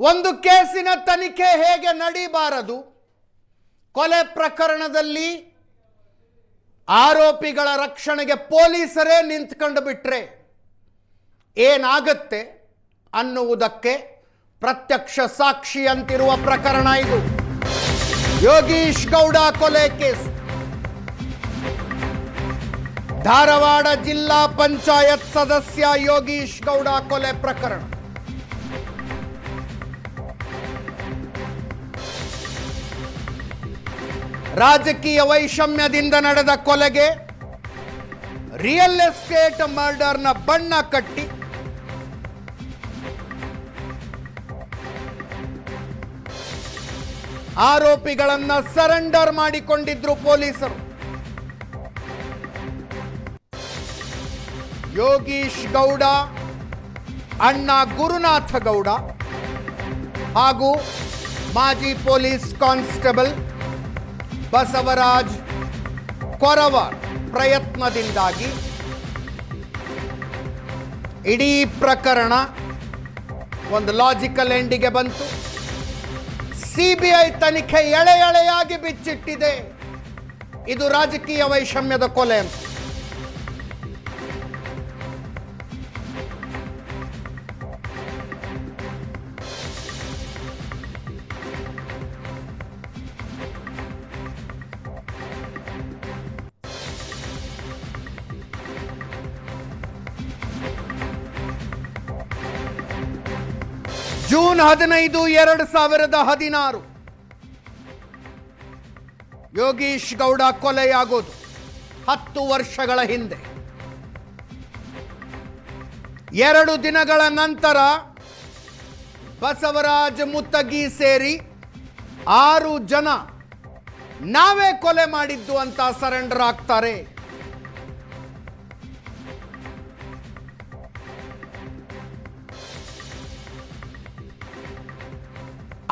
ಒಂದು ಕೇಸಿನ ತನಿಖೆ ಹೇಗೆ ನಡೀಬಾರದು, ಕೊಲೆ ಪ್ರಕರಣದಲ್ಲಿ ಆರೋಪಿಗಳ ರಕ್ಷಣೆಗೆ ಪೊಲೀಸರೇ ನಿಂತ್ಕೊಂಡು ಬಿಟ್ರೆ ಏನಾಗುತ್ತೆ ಅನ್ನುವುದಕ್ಕೆ ಪ್ರತ್ಯಕ್ಷ ಸಾಕ್ಷಿ ಅಂತಿರುವ ಪ್ರಕರಣ ಇದು. ಯೋಗೀಶ್ ಗೌಡ ಕೊಲೆ ಕೇಸು. ಧಾರವಾಡ ಜಿಲ್ಲಾ ಪಂಚಾಯತ್ ಸದಸ್ಯ ಯೋಗೀಶ್ ಗೌಡ ಕೊಲೆ ಪ್ರಕರಣ. ರಾಜಕೀಯ ವೈಷಮ್ಯದಿಂದ ನಡೆದ ಕೊಲೆಗೆ ರಿಯಲ್ ಎಸ್ಟೇಟ್ ಮರ್ಡರ್ನ ಬಣ್ಣ ಕಟ್ಟಿ ಆರೋಪಿಗಳನ್ನ ಸರೆಂಡರ್ ಮಾಡಿಕೊಂಡಿದ್ರು ಪೊಲೀಸರು. ಯೋಗೀಶ್ ಗೌಡ ಅಣ್ಣ ಗುರುನಾಥ ಗೌಡ ಹಾಗೂ ಮಾಜಿ ಪೊಲೀಸ್ ಕಾನ್ಸ್ಟೇಬಲ್ ಬಸವರಾಜ್ ಕೊರವಾರ್ ಪ್ರಯತ್ನದಿಂದಾಗಿ ಇಡೀ ಪ್ರಕರಣ ಒಂದು ಲಾಜಿಕಲ್ ಎಂಡಿಗೆ ಬಂತು. ಸಿಬಿಐ ತನಿಖೆ ಎಳೆ ಎಳೆಯಾಗಿ ಬಿಚ್ಚಿಟ್ಟಿದೆ. ಇದು ರಾಜಕೀಯ ವೈಷಮ್ಯದ ಕೊಲೆ ಅಂತ. ಜೂನ್ 15, 2016 ಯೋಗೀಶ್ ಗೌಡ ಕೊಲೆಯಾಗೋದು 10 ವರ್ಷಗಳ ಹಿಂದೆ. 2 ದಿನಗಳ ನಂತರ ಬಸವರಾಜ್ ಮುತ್ತಗಿ ಸೇರಿ 6 ಜನ ನಾವೇ ಕೊಲೆ ಮಾಡಿದ್ದು ಅಂತ ಸರೆಂಡರ್ ಆಗ್ತಾರೆ.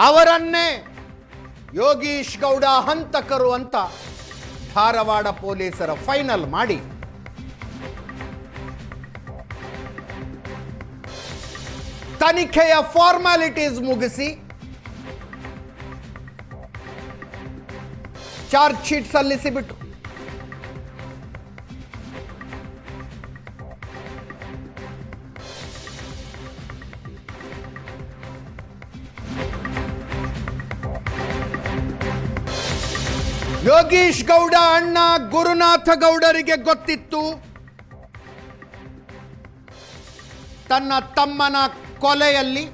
ಅವರನ್ನೇ ಯೋಗೀಶ್ ಗೌಡ ಹಂತಕರು ಅಂತ ಧಾರವಾಡ ಪೊಲೀಸರ ಫೈನಲ್ ಮಾಡಿ ತನಿಖೆಯ ಫಾರ್ಮಾಲಿಟೀಸ್ ಮುಗಿಸಿ ಚಾರ್ಜ್ ಶೀಟ್ ಸಲ್ಲಿಸಿಬಿಟ್ಟು ಯೋಗೀಶ್ ಗೌಡ ಅಣ್ಣ ಗುರುನಾಥ ಗೌಡರಿಗೆ ಗೊತ್ತಿತ್ತು ತನ್ನ ತಮ್ಮನ ಕೊಲೆಯಲ್ಲಿ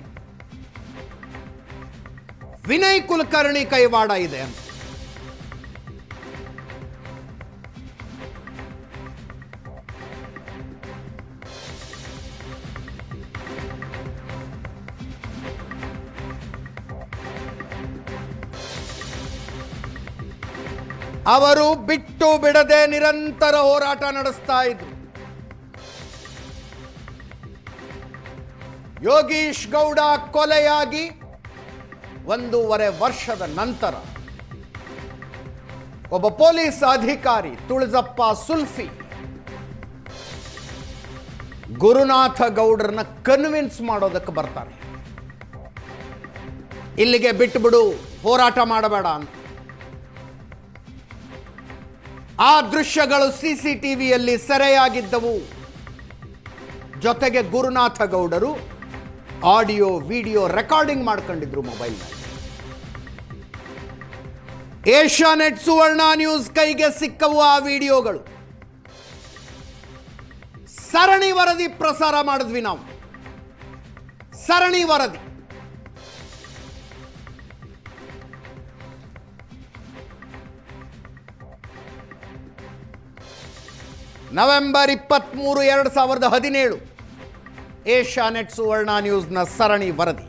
ವಿನಯ್ ಕುಲಕರ್ಣಿ ಕೈವಾಡ ಇದೆ ಅಂತ. ಅವರು ಬಿಟ್ಟು ಬಿಡದೆ ನಿರಂತರ ಹೋರಾಟ ನಡೆಸ್ತಾ ಇದ್ರು. ಯೋಗೀಶ್ ಗೌಡ ಕೊಲೆಯಾಗಿ 1.5 ವರ್ಷದ ನಂತರ ಒಬ್ಬ ಪೊಲೀಸ್ ಅಧಿಕಾರಿ ತುಳಜಪ್ಪ ಸುಲ್ಫಿ ಗುರುನಾಥ ಗೌಡರನ್ನ ಕನ್ವಿನ್ಸ್ ಮಾಡೋದಕ್ಕೆ ಬರ್ತಾರೆ. ಇಲ್ಲಿಗೆ ಬಿಟ್ಟು ಬಿಡು, ಹೋರಾಟ ಮಾಡಬೇಡ ಅಂತ. ಆ ದೃಶ್ಯಗಳು ಸಿಸಿಟಿವಿಯಲ್ಲಿ ಸೆರೆಯಾಗಿದ್ದವು. ಜೊತೆಗೆ ಗುರುನಾಥ ಗೌಡರು ಆಡಿಯೋ ವಿಡಿಯೋ ರೆಕಾರ್ಡಿಂಗ್ ಮಾಡ್ಕೊಂಡಿದ್ರು ಮೊಬೈಲ್ನಲ್ಲಿ. ಏಷ್ಯಾನೆಟ್ ಸುವರ್ಣ ನ್ಯೂಸ್ ಕೈಗೆ ಸಿಕ್ಕವು ಆ ವಿಡಿಯೋಗಳು. ಸರಣಿ ವರದಿ ಪ್ರಸಾರ ಮಾಡಿದ್ವಿ ನಾವು. ಸರಣಿ ವರದಿ. ನವೆಂಬರ್ 23, 2017 ಏಷ್ಯಾನೆಟ್ ಸುವರ್ಣ ನ್ಯೂಸ್ನ ಸರಣಿ ವರದಿ.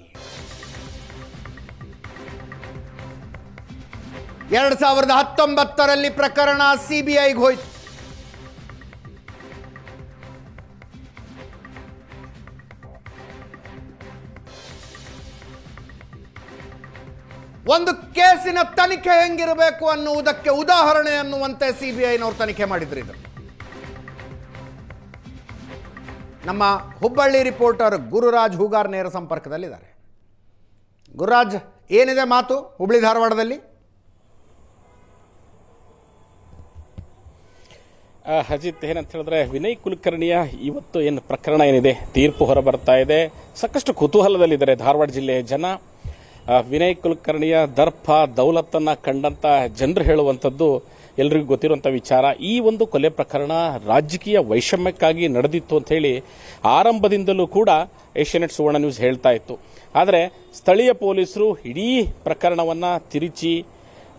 2019ರಲ್ಲಿ ಪ್ರಕರಣ ಸಿಬಿಐಗೆ ಹೋಯಿತು. ಒಂದು ಕೇಸಿನ ತನಿಖೆ ಹೆಂಗಿರಬೇಕು ಅನ್ನುವುದಕ್ಕೆ ಉದಾಹರಣೆ ಅನ್ನುವಂತೆ ಸಿಬಿಐನವರು ತನಿಖೆ ಮಾಡಿದ್ರು. ಇದು ನಮ್ಮ ಹುಬ್ಬಳ್ಳಿ ರಿಪೋರ್ಟರ್ ಗುರುರಾಜ್ ಹೂಗಾರ್ ನೇರ ಸಂಪರ್ಕದಲ್ಲಿದ್ದಾರೆ. ಗುರುರಾಜ್, ಏನಿದೆ ಮಾತು ಹುಬ್ಳಿ ಧಾರವಾಡದಲ್ಲಿ? ಅಜಿತ್, ಏನಂತ ಹೇಳಿದ್ರೆ ವಿನಯ್ ಕುಲಕರ್ಣಿಯ ಇವತ್ತು ಏನು ಪ್ರಕರಣ ಏನಿದೆ, ತೀರ್ಪು ಹೊರಬರ್ತಾ ಇದೆ. ಸಾಕಷ್ಟು ಕುತೂಹಲದಲ್ಲಿದ್ದಾರೆ ಧಾರವಾಡ ಜಿಲ್ಲೆಯ ಜನ. ವಿನಯ್ ಕುಲಕರ್ಣಿಯ ದರ್ಪ ದೌಲತ್ತನ್ನ ಕಂಡಂತ ಜನರು ಹೇಳುವಂಥದ್ದು ಎಲ್ರಿಗೂ ಗೊತ್ತಿರುವಂಥ ವಿಚಾರ. ಈ ಒಂದು ಕೊಲೆ ಪ್ರಕರಣ ರಾಜಕೀಯ ವೈಷಮ್ಯಕ್ಕಾಗಿ ನಡೆದಿತ್ತು ಅಂತ ಹೇಳಿ ಆರಂಭದಿಂದಲೂ ಕೂಡ ಏಷ್ಯಾನೆಟ್ ಸುವರ್ಣ ನ್ಯೂಸ್ ಹೇಳ್ತಾ ಇತ್ತು. ಆದರೆ ಸ್ಥಳೀಯ ಪೊಲೀಸರು ಇಡೀ ಪ್ರಕರಣವನ್ನ ತಿರುಚಿ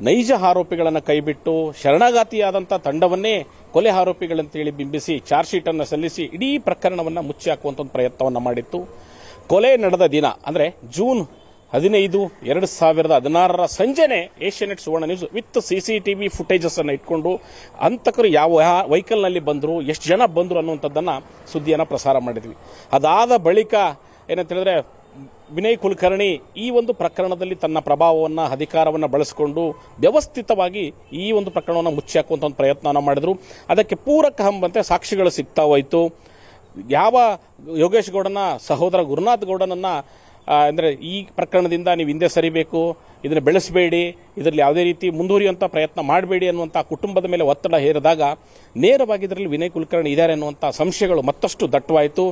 ನೈಜ ಆರೋಪಿಗಳನ್ನು ಕೈಬಿಟ್ಟು ಶರಣಾಗತಿಯಾದಂಥ ತಂಡವನ್ನೇ ಕೊಲೆ ಆರೋಪಿಗಳಂತೇಳಿ ಬಿಂಬಿಸಿ ಚಾರ್ಜ್ ಶೀಟ್ ಅನ್ನು ಸಲ್ಲಿಸಿ ಇಡೀ ಪ್ರಕರಣವನ್ನು ಮುಚ್ಚಿ ಹಾಕುವಂತ ಒಂದು ಪ್ರಯತ್ನವನ್ನು ಮಾಡಿತ್ತು. ಕೊಲೆ ನಡೆದ ದಿನ ಅಂದ್ರೆ ಜೂನ್ 15, 2016 ಸಂಜೆನೆ Asianet Suvarna news with CCTV footages ಅನ್ನು ಇಟ್ಕೊಂಡು ಹಂತಕರು ಯಾವ ವೆಹಿಕಲ್ ನಲ್ಲಿ ಬಂದ್ರು, ಎಷ್ಟು ಜನ ಬಂದ್ರು ಅನ್ನುವಂಥದ್ದನ್ನ ಸುದ್ದಿಯನ್ನ ಪ್ರಸಾರ ಮಾಡಿದ್ವಿ. ಅದಾದ ಬಳಿಕ ಏನಂತ ಹೇಳಿದ್ರೆ ವಿನಯ್ ಕುಲಕರ್ಣಿ ಈ ಒಂದು ಪ್ರಕರಣದಲ್ಲಿ ತನ್ನ ಪ್ರಭಾವವನ್ನು ಅಧಿಕಾರವನ್ನು ಬಳಸಿಕೊಂಡು ವ್ಯವಸ್ಥಿತವಾಗಿ ಈ ಒಂದು ಪ್ರಕರಣವನ್ನು ಮುಚ್ಚಿ ಹಾಕುವಂತ ಒಂದು ಪ್ರಯತ್ನವನ್ನು ಮಾಡಿದ್ರು. ಅದಕ್ಕೆ ಪೂರಕ ಹಂಬಂತೆ ಸಾಕ್ಷಿಗಳು ಸಿಗ್ತಾ ಹೋಯಿತು. ಯಾವ ಯೋಗೇಶ್ ಗೌಡನ ಸಹೋದರ ಗುರುನಾಥ್ ಗೌಡನನ್ನ ಅಂದ್ರೆ ಈ ಪ್ರಕರಣದಿಂದ ನೀವು ಹಿಂದೆ ಸರಿಬೇಕು, ಇದನ್ನು ಬೆಳೆಸಬೇಡಿ, ಇದರಲ್ಲಿ ಯಾವುದೇ ರೀತಿ ಮುಂದುವರಿಯುವಂಥ ಪ್ರಯತ್ನ ಮಾಡಬೇಡಿ ಅನ್ನುವಂಥ ಕುಟುಂಬದ ಮೇಲೆ ಒತ್ತಡ ಹೇರಿದಾಗ ನೇರವಾಗಿ ಇದರಲ್ಲಿ ವಿನಯ್ ಕುಲಕರ್ಣಿ ಇದ್ದಾರೆ ಅನ್ನುವಂಥ ಸಂಶಯಗಳು ಮತ್ತಷ್ಟು ದಟ್ಟವಾಯಿತು.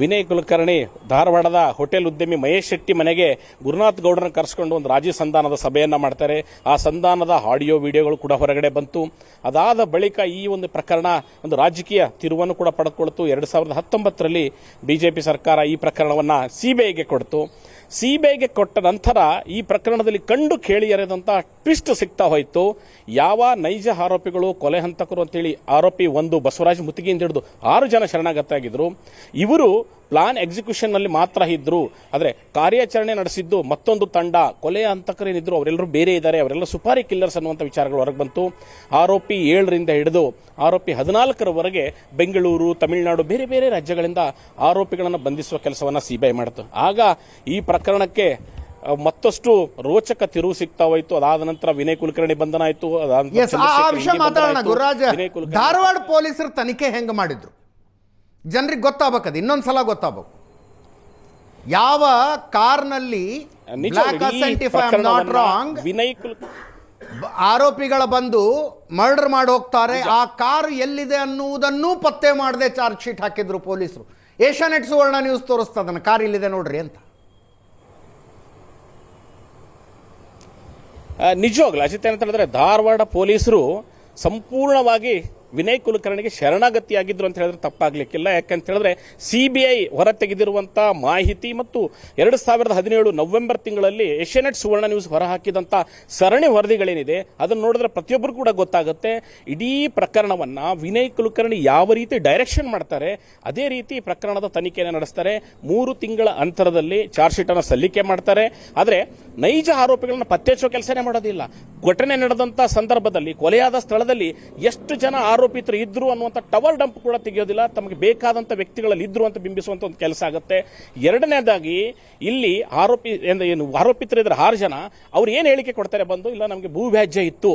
ವಿನಯ್ ಕುಲಕರ್ಣಿ ಧಾರವಾಡದ ಹೋಟೆಲ್ ಉದ್ಯಮಿ ಮಹೇಶ್ ಶೆಟ್ಟಿ ಮನೆಗೆ ಗುರುನಾಥ್ ಗೌಡರನ್ನ ಕರೆಸಿಕೊಂಡು ಒಂದು ರಾಜಿ ಸಂಧಾನದ ಸಭೆಯನ್ನ ಮಾಡ್ತಾರೆ. ಆ ಸಂಧಾನದ ಆಡಿಯೋ ವಿಡಿಯೋಗಳು ಕೂಡ ಹೊರಗಡೆ ಬಂತು. ಅದಾದ ಬಳಿಕ ಈ ಒಂದು ಪ್ರಕರಣ ಒಂದು ರಾಜಕೀಯ ತಿರುವನ್ನು ಕೂಡ ಪಡೆದುಕೊಳ್ತು. 2019ರಲ್ಲಿ ಬಿಜೆಪಿ ಸರ್ಕಾರ ಈ ಪ್ರಕರಣವನ್ನ ಸಿಬಿಐಗೆ ಕೊಡ್ತು. ಸಿಬಿಐಗೆ ಕೊಟ್ಟ ನಂತರ ಈ ಪ್ರಕರಣದಲ್ಲಿ ಕಂಡು ಕೇಳಿ ಎರೆದಂತ ಟ್ವಿಸ್ಟ್ ಸಿಗ್ತಾ ಹೋಯಿತು. ಯಾವ ನೈಜ ಆರೋಪಿಗಳು ಕೊಲೆ ಹಂತಕರು ಅಂತೇಳಿ ಆರೋಪಿ 1 ಬಸವರಾಜ್ ಮುತ್ತಿಗೆಯಿಂದ ಹಿಡಿದು 6 ಜನ ಶರಣಾಗತರಾಗಿದ್ರು. ಇವರು ಪ್ಲಾನ್ ಎಕ್ಸಿಕ್ಯೂಷನ್ ನಲ್ಲಿ ಮಾತ್ರ ಇದ್ರು. ಆದರೆ ಕಾರ್ಯಾಚರಣೆ ನಡೆಸಿದ್ದು ಮತ್ತೊಂದು ತಂಡ. ಕೊಲೆ ಹಂತಕರೇನಿದ್ರು ಅವರೆಲ್ಲರೂ ಬೇರೆ ಇದ್ದಾರೆ, ಅವರೆಲ್ಲ ಸುಪಾರಿ ಕಿಲ್ಲರ್ಸ್ ಅನ್ನುವಂಥ ವಿಚಾರಗಳು ಹೊರಗೆ ಬಂತು. ಆರೋಪಿ 7ರಿಂದ ಹಿಡಿದು ಆರೋಪಿ 14ರವರೆಗೆ ಬೆಂಗಳೂರು, ತಮಿಳುನಾಡು, ಬೇರೆ ಬೇರೆ ರಾಜ್ಯಗಳಿಂದ ಆರೋಪಿಗಳನ್ನು ಬಂಧಿಸುವ ಕೆಲಸವನ್ನ ಸಿಬಿಐ ಮಾಡಿತು. ಆಗ ಈ ಪ್ರಕರಣಕ್ಕೆ ಮತ್ತಷ್ಟು ರೋಚಕ ತಿರುವು ಸಿಗ್ತಾ ಹೋಯಿತು. ಅದಾದ ನಂತರ ವಿನಯ್ ಕುಲಕರ್ಣಿ ಬಂಧನ ಆಯಿತು. ಧಾರವಾಡ ಪೊಲೀಸರು ತನಿಖೆ ಹೆಂಗ್ ಮಾಡಿದ್ರು ಜನರಿಗೆ ಗೊತ್ತಾಗಬೇಕದು, ಇನ್ನೊಂದ್ಸಲ ಗೊತ್ತಾಗಬೇಕು. ಯಾವ ಕಾರ್ನಲ್ಲಿ ಆರೋಪಿಗಳ ಬಂದು ಮರ್ಡರ್ ಮಾಡಿ ಹೋಗ್ತಾರೆ, ಆ ಕಾರ್ ಎಲ್ಲಿದೆ ಅನ್ನುವುದನ್ನು ಪತ್ತೆ ಮಾಡದೆ ಚಾರ್ಜ್ ಶೀಟ್ ಹಾಕಿದ್ರು ಪೊಲೀಸರು. ಏಷ್ಯಾನೆಟ್ ಸುವರ್ಣ ನ್ಯೂಸ್ ತೋರಿಸ್ತದನ್ನ ಕಾರ್ ಇಲ್ಲಿದೆ ನೋಡ್ರಿ ಅಂತ. ನಿಜವಾಗ್ಲೂ ಅಜಿತ್, ಏನಂತ ಹೇಳಿದ್ರೆ ಧಾರವಾಡ ಪೊಲೀಸರು ಸಂಪೂರ್ಣವಾಗಿ ವಿನಯ್ ಕುಲಕರ್ಣಿಗೆ ಶರಣಾಗತಿಯಾಗಿದ್ರು ಅಂತ ಹೇಳಿದ್ರೆ ತಪ್ಪಾಗ್ಲಿಕ್ಕಿಲ್ಲ. ಯಾಕಂತ ಹೇಳಿದ್ರೆ ಸಿಬಿಐ ಹೊರ ತೆಗೆದಿರುವಂತಹ ಮಾಹಿತಿ ಮತ್ತು 2017 ನವೆಂಬರ್ ತಿಂಗಳಲ್ಲಿ ಏಷ್ಯಾನೆಟ್ ಸುವರ್ಣ ನ್ಯೂಸ್ ಹೊರ ಹಾಕಿದಂತ ಸರಣಿ ವರದಿಗಳೇನಿದೆ ಅದನ್ನು ನೋಡಿದ್ರೆ ಪ್ರತಿಯೊಬ್ಬರು ಕೂಡ ಗೊತ್ತಾಗುತ್ತೆ. ಇಡೀ ಪ್ರಕರಣವನ್ನ ವಿನಯ್ ಕುಲಕರ್ಣಿ ಯಾವ ರೀತಿ ಡೈರೆಕ್ಷನ್ ಮಾಡ್ತಾರೆ ಅದೇ ರೀತಿ ಪ್ರಕರಣದ ತನಿಖೆಯನ್ನು ನಡೆಸ್ತಾರೆ. 3 ತಿಂಗಳ ಅಂತರದಲ್ಲಿ ಚಾರ್ಜ್ ಶೀಟ್ ಅನ್ನು ಸಲ್ಲಿಕೆ ಮಾಡ್ತಾರೆ. ಆದ್ರೆ ನೈಜ ಆರೋಪಿಗಳನ್ನ ಪತ್ತೆ ಹಚ್ಚೋ ಕೆಲಸನೇ ಮಾಡೋದಿಲ್ಲ. ಘಟನೆ ನಡೆದಂತ ಸಂದರ್ಭದಲ್ಲಿ ಕೊಲೆಯಾದ ಸ್ಥಳದಲ್ಲಿ ಎಷ್ಟು ಜನ ಆರೋಪಿತರು ಇದ್ರು ಅನ್ನುವಂಥ ಟವರ್ ಡಂಪ್ ಕೂಡ ತೆಗೆಯೋದಿಲ್ಲ. ತಮಗೆ ಬೇಕಾದಂತ ವ್ಯಕ್ತಿಗಳಲ್ಲಿ ಇದ್ರು ಅಂತ ಬಿಂಬಿಸುವಂತ ಒಂದು ಕೆಲಸ ಆಗುತ್ತೆ. ಎರಡನೇದಾಗಿ ಇಲ್ಲಿ ಆರೋಪಿತರಿದ್ರೆ 6 ಜನ ಅವ್ರು ಏನ್ ಹೇಳಿಕೆ ಕೊಡ್ತಾರೆ ಬಂದು, ಇಲ್ಲ ನಮಗೆ ಭೂ ವ್ಯಾಜ್ಯ ಇತ್ತು,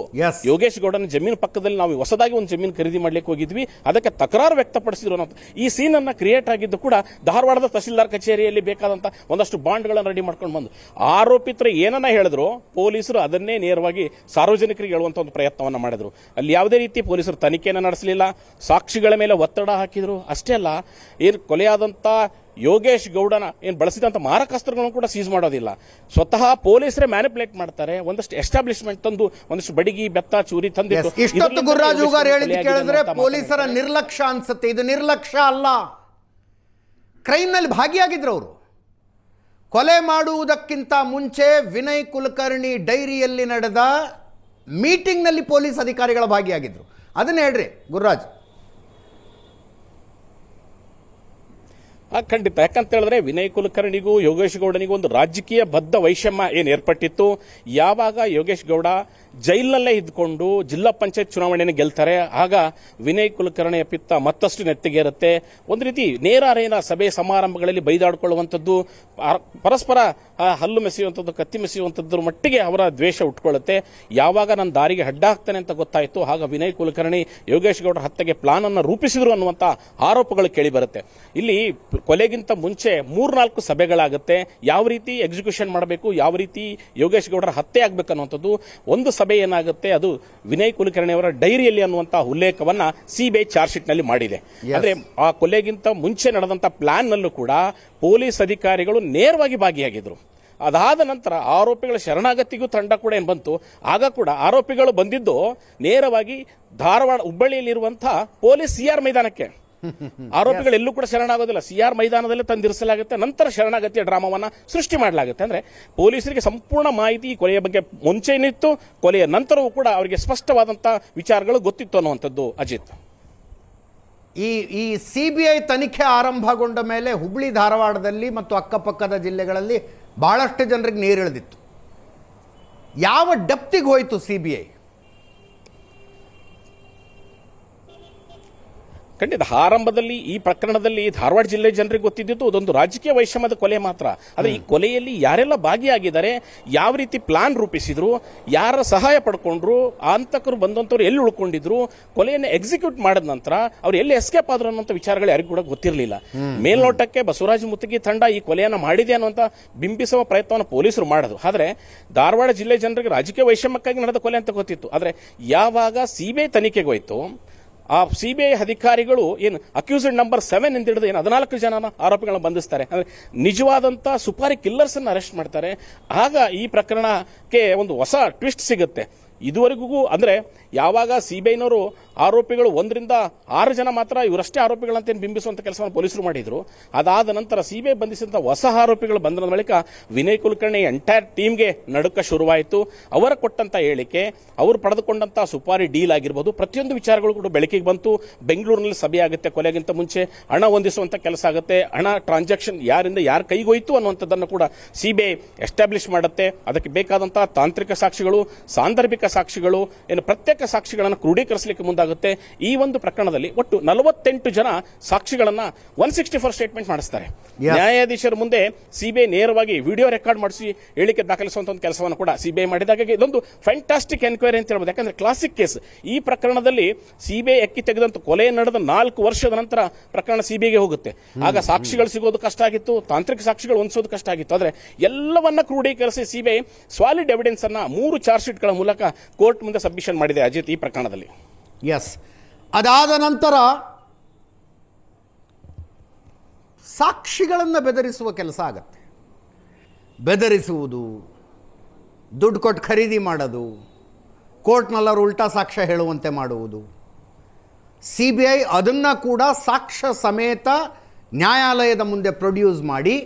ಯೋಗೇಶ್ ಗೌಡನ ಜಮೀನು ಪಕ್ಕದಲ್ಲಿ ನಾವು ಹೊಸದಾಗಿ ಒಂದು ಜಮೀನು ಖರೀದಿ ಮಾಡ್ಲಿಕ್ಕೆ ಹೋಗಿದ್ವಿ, ಅದಕ್ಕೆ ತಕರಾರು ವ್ಯಕ್ತಪಡಿಸಿದ್ರು ಅನ್ನೋ ಈ ಸೀನ್ ಅನ್ನ ಕ್ರಿಯೇಟ್ ಆಗಿದ್ದು ಕೂಡ ಧಾರವಾಡದ ತಹಸೀಲ್ದಾರ್ ಕಚೇರಿಯಲ್ಲಿ ಬೇಕಾದಂತ ಒಂದಷ್ಟು ಬಾಂಡ್ಗಳನ್ನು ರೆಡಿ ಮಾಡ್ಕೊಂಡು ಬಂದು ಆರೋಪಿತರು ಏನನ್ನ ಹೇಳಿದ್ರು ಪೊಲೀಸರು ಅದನ್ನೇ ನೇರವಾಗಿ ಸಾರ್ವಜನಿಕರಿಗೆ ಹೇಳುವಂತ ಒಂದು ಪ್ರಯತ್ನವನ್ನ ಮಾಡಿದ್ರು. ಅಲ್ಲಿ ಯಾವುದೇ ರೀತಿ ಪೊಲೀಸರು ತನಿಖೆಯನ್ನು ನಡೆಸಲಿಲ್ಲ, ಸಾಕ್ಷಿಗಳ ಮೇಲೆ ಒತ್ತಡ ಹಾಕಿದ್ರು. ಅಷ್ಟೇ ಅಲ್ಲ, ಏನು ಕೊಲೆಯಾದಂತ ಯೋಗೇಶ್ ಗೌಡನ ಏನು ಬಳಸಿದಂತ ಮಾರಕಾಸ್ತ್ರಗಳನ್ನು ಕೂಡ ಸೀಸ್ ಮಾಡೋದಿಲ್ಲ. ಸ್ವತಃ ಪೊಲೀಸರೇ ಮ್ಯಾನಿಪುಲೇಟ್ ಮಾಡ್ತಾರೆ. ಒಂದಷ್ಟು ಎಸ್ಟಾಬ್ಲಿಷ್ಮೆಂಟ್ ತಂದು ಒಂದಷ್ಟು ಬಡಿಗಿ ಬೆತ್ತ ಚೂರಿ ತಂದಿತ್ತು. ಇಷ್ಟೊತ್ತು ಗುರುರಾಜ್ ಹೂಗಾರ್ ಹೇಳಿದ್ದು ಕೇಳಿದ್ರೆ ಪೊಲೀಸರ ನಿರ್ಲಕ್ಷ್ಯ ಅನ್ಸುತ್ತೆ. ಇದು ನಿರ್ಲಕ್ಷ್ಯ ಅಲ್ಲ, ಕ್ರೈಮ್ ನಲ್ಲಿ ಭಾಗಿಯಾಗಿದ್ರು ಅವರು. ಕೊಲೆ ಮಾಡುವುದಕ್ಕಿಂತ ಮುಂಚೆ ವಿನಯ್ ಕುಲಕರ್ಣಿ ಡೈರಿಯಲ್ಲಿ ನಡೆದ ಮೀಟಿಂಗ್ನಲ್ಲಿ ಪೊಲೀಸ್ ಅಧಿಕಾರಿಗಳ ಭಾಗಿಯಾಗಿದ್ರು. ಅದನ್ನ ಹೇಳ್ರಿ ಗುರುರಾಜ್. ಖಂಡಿತ. ಯಾಕಂತ ಹೇಳಿದ್ರೆ ವಿನಯ್ ಕುಲಕರ್ಣಿಗೂ ಯೋಗೇಶ್ ಗೌಡನಿಗೂ ಒಂದು ರಾಜಕೀಯ ಬದ್ಧ ವೈಷಮ್ಯ ಏನ್ ಏರ್ಪಟ್ಟಿತ್ತು. ಯಾವಾಗ ಯೋಗೇಶ್ ಗೌಡ ಜೈಲಿನಲ್ಲೇ ಇದ್ಕೊಂಡು ಜಿಲ್ಲಾ ಪಂಚಾಯತ್ ಚುನಾವಣೆಯನ್ನು ಗೆಲ್ತಾರೆ. ಆಗ ವಿನಯ್ ಕುಲಕರ್ಣಿಯ ಪಿತ್ತ ಮತ್ತಷ್ಟು ನೆತ್ತಿಗೇರುತ್ತೆ. ಒಂದು ರೀತಿ ನೇರ ಸಭೆ ಸಮಾರಂಭಗಳಲ್ಲಿ ಬೈದಾಡಿಕೊಳ್ಳುವಂಥದ್ದು, ಪರಸ್ಪರ ಹಲ್ಲು ಮೆಸೆಯುವಂಥದ್ದು, ಕತ್ತಿ ಮೆಸೆಯುವಂಥದ್ರ ಮಟ್ಟಿಗೆ ಅವರ ದ್ವೇಷ ಉಟ್ಕೊಳ್ಳುತ್ತೆ. ಯಾವಾಗ ನನ್ನ ದಾರಿಗೆ ಅಡ್ಡ ಹಾಕ್ತಾನೆ ಅಂತ ಗೊತ್ತಾಯಿತು, ಆಗ ವಿನಯ್ ಕುಲಕರ್ಣಿ ಯೋಗೇಶ್ ಗೌಡರ ಹತ್ಯೆಗೆ ಪ್ಲಾನ್ ಅನ್ನು ರೂಪಿಸಿದ್ರು ಅನ್ನುವಂಥ ಆರೋಪಗಳು ಕೇಳಿ ಬರುತ್ತೆ. ಇಲ್ಲಿ ಕೊಲೆಗಿಂತ ಮುಂಚೆ 3-4 ಸಭೆಗಳಾಗುತ್ತೆ. ಯಾವ ರೀತಿ ಎಕ್ಸಿಕ್ಯೂಷನ್ ಮಾಡಬೇಕು, ಯಾವ ರೀತಿ ಯೋಗೇಶ್ ಗೌಡರ ಹತ್ಯೆ ಆಗಬೇಕು ಅನ್ನುವಂಥದ್ದು. ಒಂದು ಸಭೆ ಏನಾಗುತ್ತೆ, ಅದು ವಿನಯ್ ಕುಲಕರ್ಣಿ ಅವರ ಡೈರಿಯಲ್ಲಿ ಅನ್ನುವಂಥ ಉಲ್ಲೇಖವನ್ನ ಸಿಬಿಐ ಚಾರ್ಜ್ ಶೀಟ್ ನಲ್ಲಿ ಮಾಡಿದೆ. ಅಂದ್ರೆ ಆ ಕೊಲೆಗಿಂತ ಮುಂಚೆ ನಡೆದಂತ ಪ್ಲಾನ್ ನಲ್ಲೂ ಕೂಡ ಪೊಲೀಸ್ ಅಧಿಕಾರಿಗಳು ನೇರವಾಗಿ ಭಾಗಿಯಾಗಿದ್ರು. ಅದಾದ ನಂತರ ಆರೋಪಿಗಳ ಶರಣಾಗತಿಗೂ ತಂಡ ಕೂಡ ಏನ್ ಬಂತು, ಆಗ ಕೂಡ ಆರೋಪಿಗಳು ಬಂದಿದ್ದು ನೇರವಾಗಿ ಧಾರವಾಡ ಹುಬ್ಬಳ್ಳಿಯಲ್ಲಿರುವಂತಹ ಪೊಲೀಸ್ ಸಿಆರ್ ಮೈದಾನಕ್ಕೆ. ಆರೋಪಿಗಳೆಲ್ಲೂ ಕೂಡ ಶರಣಾಗೋದಿಲ್ಲ, ಸಿಆರ್ ಮೈದಾನದಲ್ಲೇ ತಂದಿರಿಸಲಾಗುತ್ತೆ. ನಂತರ ಶರಣಾಗತಿಯ ಡ್ರಾಮಾವನ್ನ ಸೃಷ್ಟಿ ಮಾಡಲಾಗುತ್ತೆ. ಅಂದ್ರೆ ಪೊಲೀಸರಿಗೆ ಸಂಪೂರ್ಣ ಮಾಹಿತಿ ಕೊಲೆಯ ಬಗ್ಗೆ ಮುಂಚೆನಿತ್ತು, ಕೊಲೆಯ ನಂತರವೂ ಕೂಡ ಅವರಿಗೆ ಸ್ಪಷ್ಟವಾದಂತಹ ವಿಚಾರಗಳು ಗೊತ್ತಿತ್ತು ಅನ್ನುವಂಥದ್ದು. ಅಜಿತ್, ಈ ಸಿಬಿಐ ತನಿಖೆ ಆರಂಭಗೊಂಡ ಮೇಲೆ ಹುಬ್ಬಳ್ಳಿ ಧಾರವಾಡದಲ್ಲಿ ಮತ್ತು ಅಕ್ಕಪಕ್ಕದ ಜಿಲ್ಲೆಗಳಲ್ಲಿ ಬಹಳಷ್ಟು ಜನರಿಗೆ ನೀರಿಳಿದಿತ್ತು. ಯಾವ ಡೆಪ್ತಿಗೆ ಹೋಯಿತು ಸಿಬಿಐ? ಖಂಡಿತ ಆರಂಭದಲ್ಲಿ ಈ ಪ್ರಕರಣದಲ್ಲಿ ಧಾರವಾಡ ಜಿಲ್ಲೆ ಜನರಿಗೆ ಗೊತ್ತಿದ್ದು ಅದೊಂದು ರಾಜಕೀಯ ವೈಷಮ್ಯದ ಕೊಲೆ ಮಾತ್ರ. ಆದರೆ ಈ ಕೊಲೆಯಲ್ಲಿ ಯಾರೆಲ್ಲ ಭಾಗಿಯಾಗಿದ್ದಾರೆ, ಯಾವ ರೀತಿ ಪ್ಲಾನ್ ರೂಪಿಸಿದ್ರು, ಯಾರ ಸಹಾಯ ಪಡ್ಕೊಂಡ್ರು, ಆಂತಕರು ಬಂದಂತವ್ರು ಎಲ್ಲಿ ಉಳ್ಕೊಂಡಿದ್ರು, ಕೊಲೆಯನ್ನು ಎಕ್ಸಿಕ್ಯೂಟ್ ಮಾಡಿದ ನಂತರ ಅವ್ರು ಎಲ್ಲಿ ಎಸ್ಕೇಪ್ ಆದ್ರು ಅನ್ನುವಂಥ ವಿಚಾರಗಳು ಯಾರಿಗೂ ಕೂಡ ಗೊತ್ತಿರಲಿಲ್ಲ. ಮೇಲ್ನೋಟಕ್ಕೆ ಬಸವರಾಜ ಮುತ್ತಗಿ ತಂಡ ಈ ಕೊಲೆಯನ್ನು ಮಾಡಿದೆ ಅನ್ನುವಂಥ ಬಿಂಬಿಸುವ ಪ್ರಯತ್ನವನ್ನು ಪೊಲೀಸರು ಮಾಡಿದ್ರು. ಆದರೆ ಧಾರವಾಡ ಜಿಲ್ಲೆ ಜನರಿಗೆ ರಾಜಕೀಯ ವೈಷಮ್ಯಕ್ಕಾಗಿ ನಡೆದ ಕೊಲೆ ಅಂತ ಗೊತ್ತಿತ್ತು. ಆದರೆ ಯಾವಾಗ ಸಿಬಿಐ ತನಿಖೆಗೆ ಹೋಯಿತು, ಆ ಸಿಬಿಐ ಅಧಿಕಾರಿಗಳು ಏನು ಅಕ್ಯೂಸ್ಡ್ ನಂಬರ್ 7 ಅಂತ ಹಿಡಿದು 14 ಜನ ಆರೋಪಿಗಳನ್ನ ಬಂಧಿಸ್ತಾರೆ. ಅಂದ್ರೆ ನಿಜವಾದಂತ ಸುಪಾರಿ ಕಿಲ್ಲರ್ಸ್ ಅನ್ನು ಅರೆಸ್ಟ್ ಮಾಡ್ತಾರೆ. ಆಗ ಈ ಪ್ರಕರಣಕ್ಕೆ ಒಂದು ಹೊಸ ಟ್ವಿಸ್ಟ್ ಸಿಗುತ್ತೆ. ಇದುವರೆಗೂ ಅಂದ್ರೆ ಯಾವಾಗ ಸಿಬಿಐನವರು ಆರೋಪಿಗಳು 1ರಿಂದ 6 ಜನ ಮಾತ್ರ ಇವರಷ್ಟೇ ಆರೋಪಿಗಳಂತ ಬಿಂಬಿಸುವಂತ ಕೆಲಸವನ್ನು ಪೊಲೀಸರು ಮಾಡಿದ್ರು. ಅದಾದ ನಂತರ ಸಿಬಿಐ ಬಂಧಿಸಿದಂತ ಹೊಸ ಆರೋಪಿಗಳು ಬಂದ ಬಳಿಕ ವಿನಯ್ ಕುಲಕರ್ಣಿ ಎಂಟೈರ್ ಟೀಮ್ಗೆ ನಡುಕ ಶುರುವಾಯಿತು. ಅವರ ಕೊಟ್ಟಂತ ಹೇಳಿಕೆ, ಅವರು ಪಡೆದುಕೊಂಡಂತ ಸುಪಾರಿ ಡೀಲ್ ಆಗಿರಬಹುದು, ಪ್ರತಿಯೊಂದು ವಿಚಾರಗಳು ಕೂಡ ಬೆಳಕಿಗೆ ಬಂತು. ಬೆಂಗಳೂರಿನಲ್ಲಿ ಸಭೆ ಆಗುತ್ತೆ, ಕೊಲೆಗಿಂತ ಮುಂಚೆ ಹಣ ಹೊಂದಿಸುವಂತ ಕೆಲಸ ಆಗುತ್ತೆ, ಹಣ ಟ್ರಾನ್ಸಾಕ್ಷನ್ ಯಾರಿಂದ ಯಾರ ಕೈಗೋಯ್ತು ಅನ್ನುವಂಥದ್ದನ್ನು ಕೂಡ ಸಿಬಿಐ ಎಸ್ಟಾಬ್ಲಿಷ್ ಮಾಡುತ್ತೆ. ಅದಕ್ಕೆ ಬೇಕಾದಂತಹ ತಾಂತ್ರಿಕ ಸಾಕ್ಷಿಗಳು, ಸಾಂದರ್ಭಿಕ ಸಾಕ್ಷಿಗಳು, ಏನು ಪ್ರತ್ಯೇಕ ಸಾಕ್ಷಿಗಳನ್ನು ಕ್ರೋಢೀಕರಿಸಲಿಕ್ಕೆ ಮುಂದಾಗುತ್ತೆ. ಈ ಒಂದು ಪ್ರಕರಣದಲ್ಲಿ ಒಟ್ಟು 48 ಜನ ಸಾಕ್ಷಿಗಳನ್ನ 164 ಸ್ಟೇಟ್ಮೆಂಟ್ ಮಾಡಿಸ್ತಾರೆ. ನ್ಯಾಯಾಧೀಶರ ಮುಂದೆ ಸಿಬಿಐ ನೇರವಾಗಿ ವಿಡಿಯೋ ರೆಕಾರ್ಡ್ ಮಾಡಿಸಿ ಹೇಳಿಕೆ ದಾಖಲಿಸುವಂತ ಒಂದು ಕೆಲಸವನ್ನು ಕೂಡ ಸಿಬಿಐ ಮಾಡಿದಾಗ ಇದೊಂದು ಫ್ಯಾಂಟಾಸ್ಟಿಕ್ ಎನ್ಕ್ವೈರಿ ಅಂತ ಹೇಳ್ಬೋದು. ಯಾಕಂದ್ರೆ ಕ್ಲಾಸಿಕ್ ಕೇಸ್. ಈ ಪ್ರಕರಣದಲ್ಲಿ ಸಿಬಿಐ ಎಕ್ಕಿ ತೆಗೆದಂತ ಕೊಲೆ ನಡೆದ 4 ವರ್ಷದ ನಂತರ ಪ್ರಕರಣ ಸಿಬಿಐಗೆ ಹೋಗುತ್ತೆ. ಆಗ ಸಾಕ್ಷಿಗಳು ಸಿಗೋದು ಕಷ್ಟ ಆಗಿತ್ತು, ತಾಂತ್ರಿಕ ಸಾಕ್ಷಿಗಳು ಹೊಂದಿಸೋದು ಕಷ್ಟ ಆಗಿತ್ತು. ಆದ್ರೆ ಎಲ್ಲವನ್ನ ಕ್ರೋಢೀಕರಿಸಿ ಸಿಬಿಐ ಸಾಲಿಡ್ ಎವಿಡೆನ್ಸ್ ಅನ್ನ 3 ಚಾರ್ಜ್ ಶೀಟ್ಗಳ ಮೂಲಕ ಕೋರ್ಟ್ ಮುಂದೆ ಸಬ್ಮಿಷನ್ ಮಾಡಿದೆ ಅಜಿತ್ ಈ ಪ್ರಕರಣದಲ್ಲಿ. ಎಸ್, ಅದಾದ ನಂತರ ಸಾಕ್ಷಿಗಳನ್ನು ಬೆದರಿಸುವ ಕೆಲಸ ಆಗತ್ತೆ. ಬೆದರಿಸುವುದು, ದುಡ್ಡು ಕೊಟ್ಟು ಖರೀದಿ ಮಾಡೋದು, ಕೋರ್ಟ್ನಲ್ಲವರು ಉಲ್ಟಾ ಸಾಕ್ಷ್ಯ ಹೇಳುವಂತೆ ಮಾಡುವುದು. ಸಿಬಿಐ ಅದನ್ನು ಕೂಡ ಸಾಕ್ಷ್ಯ ಸಮೇತ ನ್ಯಾಯಾಲಯದ ಮುಂದೆ ಪ್ರೊಡ್ಯೂಸ್ ಮಾಡಿ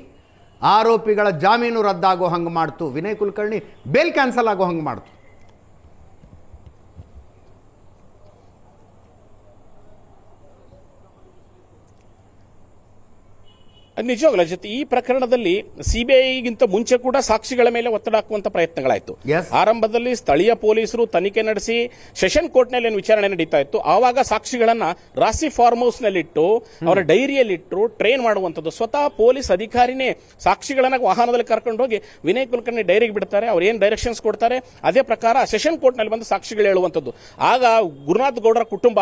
ಆರೋಪಿಗಳ ಜಾಮೀನು ರದ್ದಾಗೋ ಹಂಗೆ ಮಾಡ್ತು. ವಿನಯ್ ಕುಲಕರ್ಣಿ ಬೇಲ್ ಕ್ಯಾನ್ಸಲ್ ಆಗೋ ಹಂಗೆ ಮಾಡ್ತು. ನಿಜವಾಗ್ಲೂ ಜೊತೆ ಈ ಪ್ರಕರಣದಲ್ಲಿ ಸಿಬಿಐಗಿಂತ ಮುಂಚೆ ಕೂಡ ಸಾಕ್ಷಿಗಳ ಮೇಲೆ ಒತ್ತಡ ಹಾಕುವಂತ ಪ್ರಯತ್ನಗಳಾಯಿತು. ಆರಂಭದಲ್ಲಿ ಸ್ಥಳೀಯ ಪೊಲೀಸರು ತನಿಖೆ ನಡೆಸಿ ಸೆಷನ್ ಕೋರ್ಟ್ ನಲ್ಲಿ ವಿಚಾರಣೆ ನಡೀತಾ ಇತ್ತು. ಆವಾಗ ಸಾಕ್ಷಿಗಳನ್ನ ರಾಸಿ ಫಾರ್ಮ್ ಹೌಸ್ ನಲ್ಲಿಟ್ಟು ಅವರ ಡೈರಿಯಲ್ಲಿಟ್ಟು ಟ್ರೈನ್ ಮಾಡುವಂತದ್ದು. ಸ್ವತಃ ಪೊಲೀಸ್ ಅಧಿಕಾರಿನೇ ಸಾಕ್ಷಿಗಳನ್ನ ವಾಹನದಲ್ಲಿ ಕರ್ಕೊಂಡು ಹೋಗಿ ವಿನಯ್ ಕುಲಕರ್ಣಿ ಡೈರಿಗೆ ಬಿಡ್ತಾರೆ. ಅವ್ರು ಏನ್ ಡೈರೆಕ್ಷನ್ಸ್ ಕೊಡ್ತಾರೆ ಅದೇ ಪ್ರಕಾರ ಸೆಷನ್ ಕೋರ್ಟ್ ನಲ್ಲಿ ಬಂದು ಸಾಕ್ಷಿಗಳು ಹೇಳುವಂತದ್ದು. ಆಗ ಗುರುನಾಥ್ ಗೌಡರ ಕುಟುಂಬ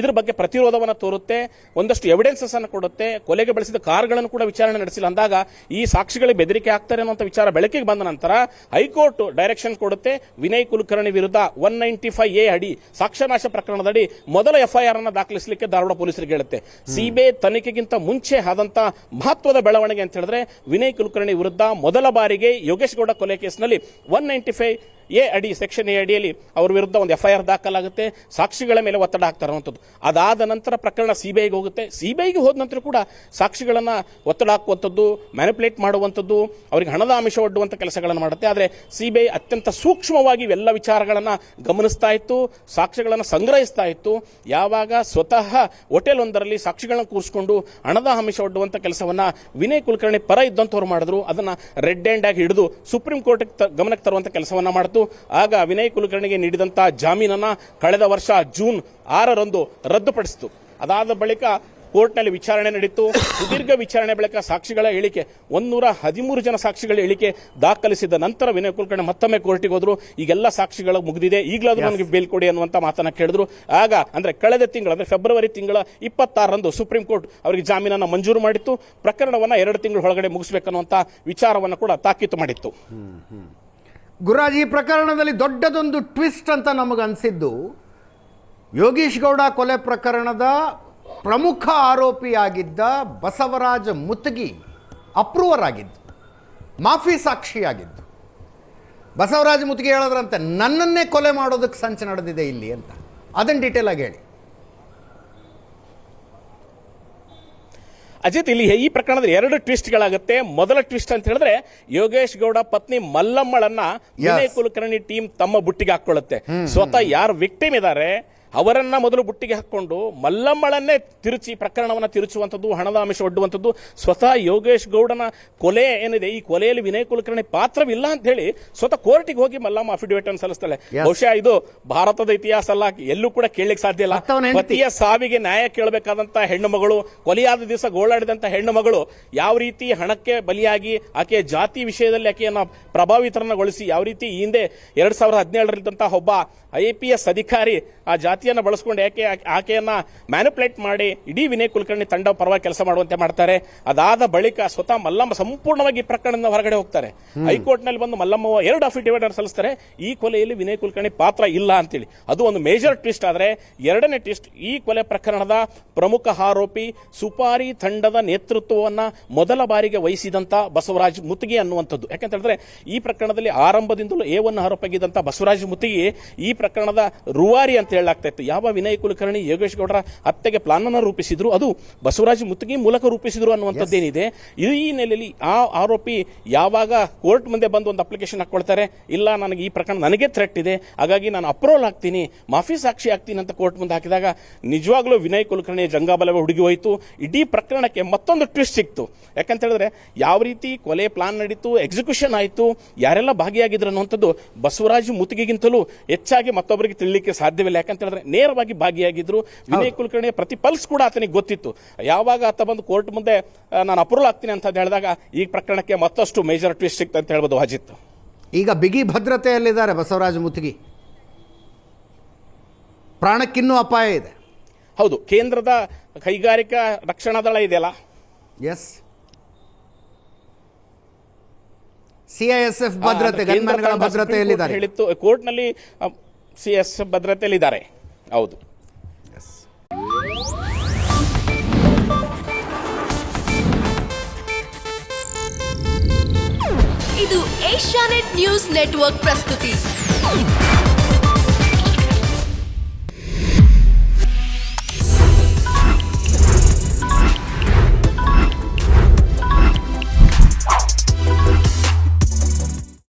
ಇದ್ರ ಬಗ್ಗೆ ಪ್ರತಿರೋಧವನ್ನು ತೋರುತ್ತೆ, ಒಂದಷ್ಟು ಎವಿಡೆನ್ಸಸ್ ಅನ್ನು ಕೊಡುತ್ತೆ. ಕೊಲೆಗೆ ಬಳಸಿದ ಕಾರ್ಗಳನ್ನು ಕೂಡ ವಿಚಾರಣೆ ನಡೆಸಿಲ್ಲ ಅಂದಾಗ ಈ ಸಾಕ್ಷಿಗಳಿಗೆ ಬೆದರಿಕೆ ಆಗ್ತಾರೆ ಅನ್ನುವಂಥ ವಿಚಾರ ಬೆಳಕಿಗೆ ಬಂದ ನಂತರ ಹೈಕೋರ್ಟ್ ಡೈರೆಕ್ಷನ್ ಕೊಡುತ್ತೆ. ವಿನಯ್ ಕುಲಕರ್ಣಿ ವಿರುದ್ಧ 195A ಅಡಿ ಸಾಕ್ಷ್ಯನಾಶ ಪ್ರಕರಣದಡಿ ಮೊದಲ ಎಫ್ಐಆರ್ ಅನ್ನು ದಾಖಲಿಸಲಿಕ್ಕೆ ಧಾರವಾಡ ಪೊಲೀಸರಿಗೆ ಹೇಳುತ್ತೆ. ಸಿಬಿಐ ತನಿಖೆಗಿಂತ ಮುಂಚೆ ಆದಂತಹ ಮಹತ್ವದ ಬೆಳವಣಿಗೆ ಅಂತ ಹೇಳಿದ್ರೆ ವಿನಯ್ ಕುಲಕರ್ಣಿ ವಿರುದ್ಧ ಮೊದಲ ಬಾರಿಗೆ ಯೋಗೇಶ್ ಗೌಡ ಕೊಲೆ ಕೇಸ್ನಲ್ಲಿ 195A ಅಡಿ ಸೆಕ್ಷನ್ ಎ ಅಡಿಯಲ್ಲಿ ಅವರ ವಿರುದ್ಧ ಒಂದು ಎಫ್ಐಆರ್ ದಾಖಲಾಗುತ್ತೆ. ಸಾಕ್ಷಿಗಳ ಮೇಲೆ ಒತ್ತಡ ಹಾಕ್ತಾ ಇರುವಂತದ್ದು. ಅದಾದ ನಂತರ ಪ್ರಕರಣ ಸಿಬಿಐಗೆ ಹೋಗುತ್ತೆ. ಸಿಬಿಐಗೆ ಹೋದ ನಂತರ ಕೂಡ ಸಾಕ್ಷಿಗಳನ್ನ ಒತ್ತಡ ಹಾಕುವಂಥದ್ದು, ಮ್ಯಾನಿಪುಲೇಟ್ ಮಾಡುವಂಥದ್ದು, ಅವರಿಗೆ ಹಣದ ಆಮಿಷ ಒಡ್ಡುವಂಥ ಕೆಲಸಗಳನ್ನು ಮಾಡುತ್ತೆ. ಆದರೆ ಸಿಬಿಐ ಅತ್ಯಂತ ಸೂಕ್ಷ್ಮವಾಗಿ ಇವೆಲ್ಲ ವಿಚಾರಗಳನ್ನು ಗಮನಿಸ್ತಾ ಇತ್ತು, ಸಾಕ್ಷ್ಯಗಳನ್ನು ಸಂಗ್ರಹಿಸ್ತಾ ಇತ್ತು. ಯಾವಾಗ ಸ್ವತಃ ಹೋಟೆಲ್ ಒಂದರಲ್ಲಿ ಸಾಕ್ಷಿಗಳನ್ನ ಕೂರಿಸಿಕೊಂಡು ಹಣದ ಆಮಿಷ ಒಡ್ಡುವಂಥ ಕೆಲಸವನ್ನ ವಿನಯ್ ಕುಲಕರ್ಣಿ ಪರ ಇದ್ದಂಥವ್ರು ಮಾಡಿದ್ರು. ಅದನ್ನ ರೆಡ್ ಹ್ಯಾಂಡ್ ಆಗಿ ಹಿಡಿದು ಸುಪ್ರೀಂ ಕೋರ್ಟ್ ಗಮನಕ್ಕೆ ತರುವಂಥ ಕೆಲಸವನ್ನ ಮಾಡ್ತು. ಮಾಡಿತು. ಆಗ ವಿನಯ್ ಕುಲಕರ್ಣಿಗೆ ನೀಡಿದಂಥ ಜಾಮೀನನ್ನ ಕಳೆದ ವರ್ಷ ಜೂನ್ 6ರಂದು ರದ್ದುಪಡಿಸಿತು. ಅದಾದ ಬಳಿಕ ಕೋರ್ಟ್ನಲ್ಲಿ ವಿಚಾರಣೆ ನಡೀತು. ಸುದೀರ್ಘ ವಿಚಾರಣೆ ಬಳಿಕ ಸಾಕ್ಷಿಗಳ ಹೇಳಿಕೆ 113 ಜನ ಸಾಕ್ಷಿಗಳ ಹೇಳಿಕೆ ದಾಖಲಿಸಿದ ನಂತರ ವಿನಯ್ ಕುಲಕರ್ಣಿ ಮತ್ತೊಮ್ಮೆ ಕೋರ್ಟಿಗೆ ಹೋದ್ರು. ಈಗೆಲ್ಲ ಸಾಕ್ಷಿಗಳು ಮುಗಿದಿದೆ, ಈಗಲಾದ್ರೂ ನನಗೆ ಬೇಲ್ ಕೊಡಿ ಅನ್ನುವಂತ ಮಾತನ್ನ ಕೇಳಿದ್ರು. ಆಗ ಅಂದ್ರೆ ಕಳೆದ ತಿಂಗಳು ಅಂದ್ರೆ ಫೆಬ್ರವರಿ ತಿಂಗಳ 26ರಂದು ಸುಪ್ರೀಂ ಕೋರ್ಟ್ ಅವರಿಗೆ ಜಾಮೀನನ್ನು ಮಂಜೂರು ಮಾಡಿತ್ತು. ಪ್ರಕರಣವನ್ನ 2 ತಿಂಗಳ ಒಳಗಡೆ ಮುಗಿಸಬೇಕನ್ನುವಂತ ವಿಚಾರವನ್ನು ಕೂಡ ತಾಕೀತು ಮಾಡಿತ್ತು. ಗುರುರಾಜ್, ಈ ಪ್ರಕರಣದಲ್ಲಿ ದೊಡ್ಡದೊಂದು ಟ್ವಿಸ್ಟ್ ಅಂತ ನಮಗನ್ಸಿದ್ದು, ಯೋಗೀಶ್ ಗೌಡ ಕೊಲೆ ಪ್ರಕರಣದ ಪ್ರಮುಖ ಆರೋಪಿಯಾಗಿದ್ದ ಬಸವರಾಜ ಮುತ್ತಗಿ ಅಪ್ರೂವರ್ ಆಗಿದ್ದು, ಮಾಫಿ ಸಾಕ್ಷಿಯಾಗಿದ್ದು. ಬಸವರಾಜ ಮುತ್ತಗಿ ಹೇಳಿದ್ರಂತೆ ನನ್ನನ್ನೇ ಕೊಲೆ ಮಾಡೋದಕ್ಕೆ ಸಂಚು ನಡೆದಿದೆ ಇಲ್ಲಿ ಅಂತ. ಅದನ್ನು ಡೀಟೇಲ್ ಆಗಿ ಹೇಳಿ. ಅಜಿತ್, ಇಲ್ಲಿ ಈ ಪ್ರಕರಣದಲ್ಲಿ 2 ಟ್ವಿಸ್ಟ್ಗಳಾಗುತ್ತೆ. ಮೊದಲ ಟ್ವಿಸ್ಟ್ ಅಂತ ಹೇಳಿದ್ರೆ ಯೋಗೇಶ್ ಗೌಡ ಪತ್ನಿ ಮಲ್ಲಮ್ಮಳನ್ನ ವಿನಯ್ ಕುಲಕರ್ಣಿ ಟೀಮ್ ತಮ್ಮ ಬುಟ್ಟಿಗೆ ಹಾಕೊಳ್ಳುತ್ತೆ. ಸ್ವತಃ ಯಾರು ವಿಕ್ಟಿಮ್ ಇದ್ದಾರೆ ಅವರನ್ನ ಮೊದಲು ಬುಟ್ಟಿಗೆ ಹಾಕೊಂಡು ಮಲ್ಲಮ್ಮಳನ್ನೇ ಪ್ರಕರಣವನ್ನ ತಿರುಚುವಂಥದ್ದು, ಹಣದ ಆಮಿಷ ಒಡ್ಡುವಂಥದ್ದು. ಸ್ವತಃ ಯೋಗೇಶ್ ಗೌಡನ ಕೊಲೆ ಏನಿದೆ, ಈ ಕೊಲೆಯಲ್ಲಿ ವಿನಯ್ ಕುಲಕರ್ಣಿ ಪಾತ್ರವಿಲ್ಲ ಅಂತ ಹೇಳಿ ಸ್ವತಃ ಕೋರ್ಟಿಗೆ ಹೋಗಿ ಮಲ್ಲಮ್ಮ ಅಫಿಡವಿಟ್ ಅನ್ನು ಸಲ್ಲಿಸ್ತಾಳೆ. ಬಹುಶಃ ಇದು ಭಾರತದ ಇತಿಹಾಸ ಅಲ್ಲ, ಎಲ್ಲೂ ಕೂಡ ಕೇಳಲಿಕ್ಕೆ ಸಾಧ್ಯ ಇಲ್ಲ. ಪತಿಯ ಸಾವಿಗೆ ನ್ಯಾಯ ಕೇಳಬೇಕಾದಂತ ಹೆಣ್ಣು ಮಗಳು, ಕೊಲೆಯಾದ ದಿವಸ ಗೋಳಾಡಿದಂತ ಹೆಣ್ಣು ಮಗಳು ಯಾವ ರೀತಿ ಹಣಕ್ಕೆ ಬಲಿಯಾಗಿ ಆಕೆಯ ಜಾತಿ ವಿಷಯದಲ್ಲಿ ಆಕೆಯನ್ನ ಪ್ರಭಾವಿತರನ್ನಗೊಳಿಸಿ, ಯಾವ ರೀತಿ ಈ ಹಿಂದೆ 2017 ಒಬ್ಬ IPS ಅಧಿಕಾರಿ ಆ ಜಾತಿಯನ್ನ ಬಳಸ್ಕೊಂಡು ಆಕೆಯನ್ನ ಮ್ಯಾನಿಪುಲೇಟ್ ಮಾಡಿ ಇಡೀ ವಿನಯ್ ಕುಲಕರ್ಣಿ ತಂಡ ಪರವಾಗಿ ಕೆಲಸ ಮಾಡುವಂತೆ ಮಾಡ್ತಾರೆ. ಅದಾದ ಬಳಿಕ ಸ್ವತಃ ಮಲ್ಲಮ್ಮ ಸಂಪೂರ್ಣವಾಗಿ ಈ ಪ್ರಕರಣದಿಂದ ಹೊರಗಡೆ ಹೋಗ್ತಾರೆ. ಹೈಕೋರ್ಟ್ ನಲ್ಲಿ ಬಂದು ಮಲ್ಲಮ್ಮ 2 ಅಫಿಡವಿಟ್ ಸಲ್ಲಿಸ್ತಾರೆ, ಈ ಕೊಲೆಯಲ್ಲಿ ವಿನಯ್ ಕುಲಕರ್ಣಿ ಪಾತ್ರ ಇಲ್ಲ ಅಂತೇಳಿ. ಅದು ಒಂದು ಮೇಜರ್ ಟ್ವಿಸ್ಟ್. ಆದ್ರೆ 2ನೇ ಟ್ವಿಸ್ಟ್, ಈ ಕೊಲೆ ಪ್ರಕರಣದ ಪ್ರಮುಖ ಆರೋಪಿ ಸುಪಾರಿ ತಂಡದ ನೇತೃತ್ವವನ್ನ ಮೊದಲ ಬಾರಿಗೆ ವಹಿಸಿದಂತ ಬಸವರಾಜ್ ಮುತ್ತಗಿ ಅನ್ನುವಂಥದ್ದು. ಯಾಕಂತ ಹೇಳಿದ್ರೆ ಈ ಪ್ರಕರಣದಲ್ಲಿ ಆರಂಭದಿಂದಲೂ A1 ಆರೋಪಿಯಾಗಿದ್ದಂತ ಬಸವರಾಜ್ ಮುತ್ತಗಿ ಈ ಪ್ರಕರಣದ ರೂವಾರಿ ಅಂತ ಹೇಳಲಾಗ್ತಾ ಇತ್ತು. ಯಾವ ವಿನಯ್ ಕುಲಕರ್ಣಿ ಯೋಗೇಶ್ ಗೌಡರ ಹತ್ಯೆಗೆ ಪ್ಲಾನ್ ಅನ್ನು ರೂಪಿಸಿದ್ರು, ಅದು ಬಸವರಾಜ್ ಮುತ್ತಗಿ ಮೂಲಕ ರೂಪಿಸಿದ್ರು ಅನ್ನುವಂಥದ್ದೇನಿದೆ. ಈ ನೆಲೆಯಲ್ಲಿ ಆ ಆರೋಪಿ ಯಾವಾಗ ಕೋರ್ಟ್ ಮುಂದೆ ಬಂದು ಒಂದು ಅಪ್ಲಿಕೇಶನ್ ಹಾಕೊಳ್ತಾರೆ, ಇಲ್ಲ ನನಗೆ ಈ ಪ್ರಕರಣ ನನಗೆ ಥ್ರೆಟ್ ಇದೆ, ಹಾಗಾಗಿ ನಾನು ಅಪ್ರೂವಲ್ ಆಗ್ತೀನಿ, ಮಾಫಿ ಸಾಕ್ಷಿ ಆಗ್ತೀನಿ ಅಂತ ಕೋರ್ಟ್ ಮುಂದೆ ಹಾಕಿದಾಗ ನಿಜವಾಗ್ಲೂ ವಿನಯ್ ಕುಲಕರ್ಣಿ ಜಂಗಾಬಲವೇ ಹುಡುಗಿ ಹೋಯಿತು. ಇಡೀ ಪ್ರಕರಣಕ್ಕೆ ಮತ್ತೊಂದು ಟ್ವಿಸ್ಟ್ ಸಿಕ್ತು. ಯಾಕಂತ ಹೇಳಿದ್ರೆ ಯಾವ ರೀತಿ ಕೊಲೆ ಪ್ಲಾನ್ ನಡೀತು, ಎಕ್ಸಿಕ್ಯೂಷನ್ ಆಯಿತು, ಯಾರೆಲ್ಲ ಭಾಗಿಯಾಗಿದ್ರು ಅನ್ನುವಂಥದ್ದು ಬಸವರಾಜ್ ಮುತ್ತಗಿಗಿಂತಲೂ ಹೆಚ್ಚಾಗಿ ಮತ್ತೊಬ್ಬರಿಗೆ ತಿಳಿಲಿಕ್ಕೆ ಸಾಧ್ಯವಿಲ್ಲ. ಯಾಕಂತ ಹೇಳಿದ್ರೆ ನೇರವಾಗಿ ಭಾಗಿಯಾಗಿದ್ರು. ವಿನಯ್ ಕುಲಕರ್ಣಿಯ ಪ್ರತಿ ಪಲ್ಸ್ ಕೂಡ ಆತನಿಗೆ ಗೊತ್ತಿತ್ತು. ಯಾವಾಗ ಆತ ಬಂದು ಕೋರ್ಟ್ ಮುಂದೆ ನಾನು ಅಪ್ರೂವಲ್ ಆಗ್ತೀನಿ ಅಂತ ಹೇಳಿದಾಗ ಈ ಪ್ರಕರಣಕ್ಕೆ ಮತ್ತಷ್ಟು ಮೇಜರ್ ಟ್ವಿಸ್ಟ್ ಸಿಕ್ತು ಅಂತ ಹೇಳ್ಬೋದು ಅಜಿತ್. ಈಗ ಬಿಗಿ ಭದ್ರತೆಯಲ್ಲಿದ್ದಾರೆ ಬಸವರಾಜ ಮುತ್ತಗಿ, ಪ್ರಾಣಕ್ಕಿನ್ನೂ ಅಪಾಯ ಇದೆ. ಹೌದು, ಕೇಂದ್ರದ ಕೈಗಾರಿಕಾ ರಕ್ಷಣಾ ದಳ ಇದೆಯಲ್ಲ, ಎಸ್, CISF ಭದ್ರತೆ, ಗನ್ಮನ್ಗಳ ಭದ್ರತೆಯಲ್ಲಿದ್ದಾರೆ ಹೇಳಿತ್ತು. ಕೋರ್ಟ್ನಲ್ಲಿ CISF ಭದ್ರತೆಯಲ್ಲಿದ್ದಾರೆ. ಹೌದು. ಇದು ಏಷ್ಯಾನೆಟ್ ನ್ಯೂಸ್ ನೆಟ್ವರ್ಕ್ ಪ್ರಸ್ತುತಿ.